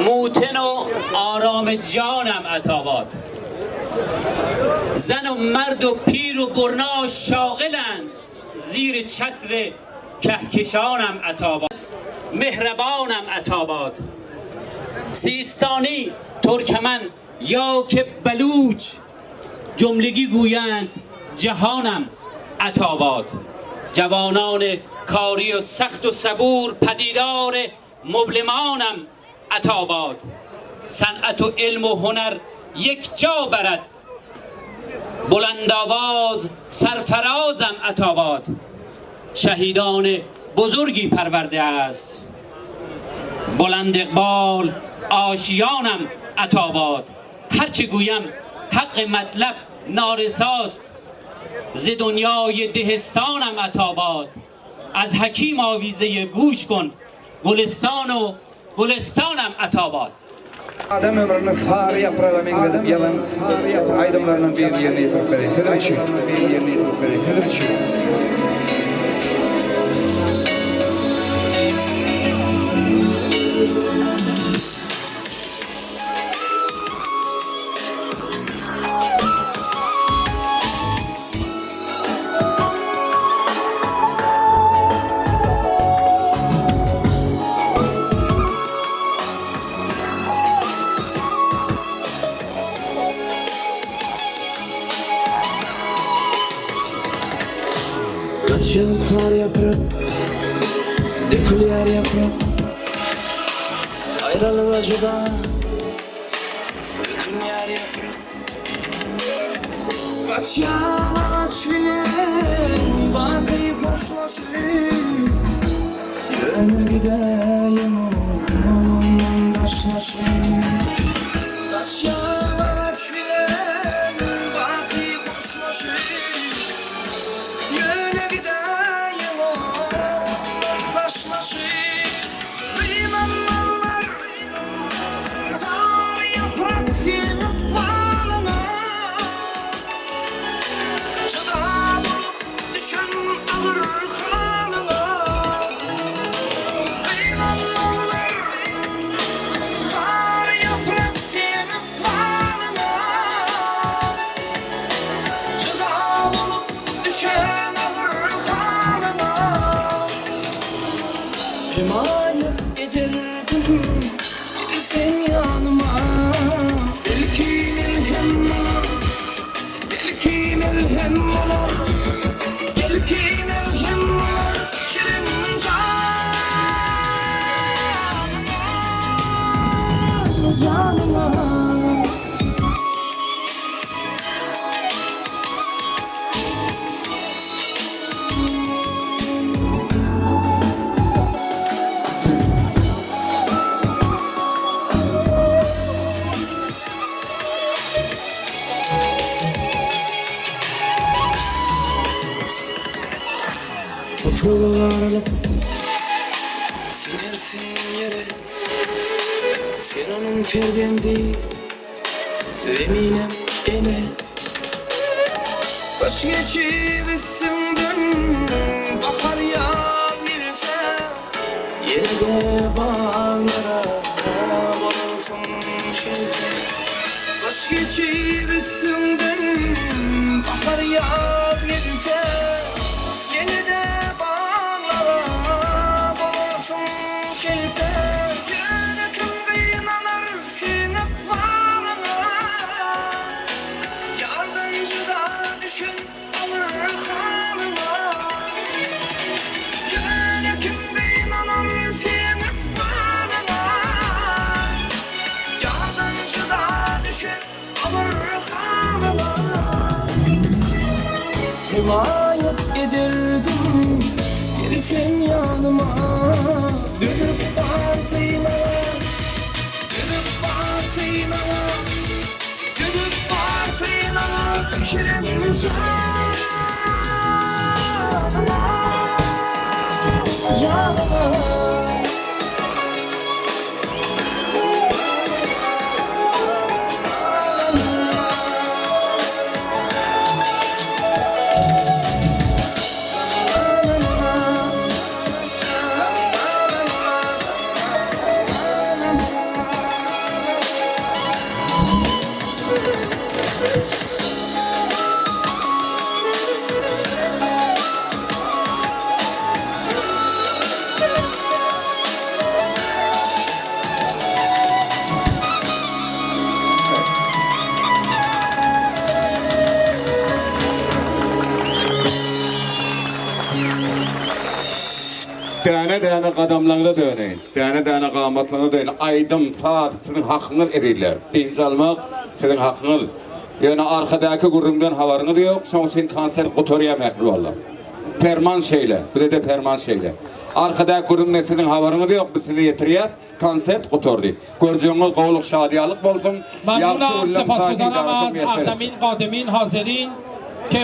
موتن و آرام جانم عطاباد. زن و مرد و پیر و برنا شاغلند زیر چتر کهکشانم عطاباد. مهربانم عطاباد. سیستانی، ترکمن یا که بلوچ جملگی گویند جهانم عطاباد. جوانان کاری و سخت و صبور پدیدار مبلمانم عطاباد. صنعت و علم و هنر یک جا برد بلند آواز سرفرازم عطاباد. شهیدان بزرگی پرورده است بلند اقبال آشیانم عطاباد. هرچه گویم حق مطلب نارساست ز دنیای دهستانم عطاباد. از حکیم آویزه گوش کن گلستان و گلستانم عطاباد. Adam ömrünü far yaprağı mengledip yalan aydınlarının bir yerine yetirip vereyim. Fedirçi. Açıl far yaprak, dökülüyor yaprak. Ayrılık acıda, dökülüyor yaprak. Kaç yamaç bile, bakayıp hoşlaşayım. Yöne gideyim ondan başlaşayım. Kaç yamaç bile, bakayıp hoşlaşayım. Emanet ederdim gelirsen yanıma. Belki melhem olur, belki melhem olur, belki melhem olur şirin canıma. Topralarla sinersin yere. Sen onun perden değil eminim ene. Kaç geçip üstümden bahar yağmırsa yine de bağlara bağlısın şeyde. Kaç geçip üstümden bahar yağmırsa yine de emanet ederdim gelirsen yanıma. Dönüp bağırsayım ağam, dönüp bağırsayım ağam, dönüp bağırsayım ağam şirin canıma. Dene qadamlarına dönün. Dene qamatlarına dönün. Aydım saat sizin haqqınız edirlər. Dinç almaq sizin haqqınız. Yani arkadaki kurumdan havarını da yok. Son için kanser kuturuya mehru valla. Perman şeyle. Bu da perman şeyle. Arkadaki kurumdan sizin havarını da yok. Bu sizi yetiriyor. Konsept kuturdu. Göreceğiniz qovluq şadiyalık olsun. ممنونم سپاسگزارم از اقدمین قادمین حاضرین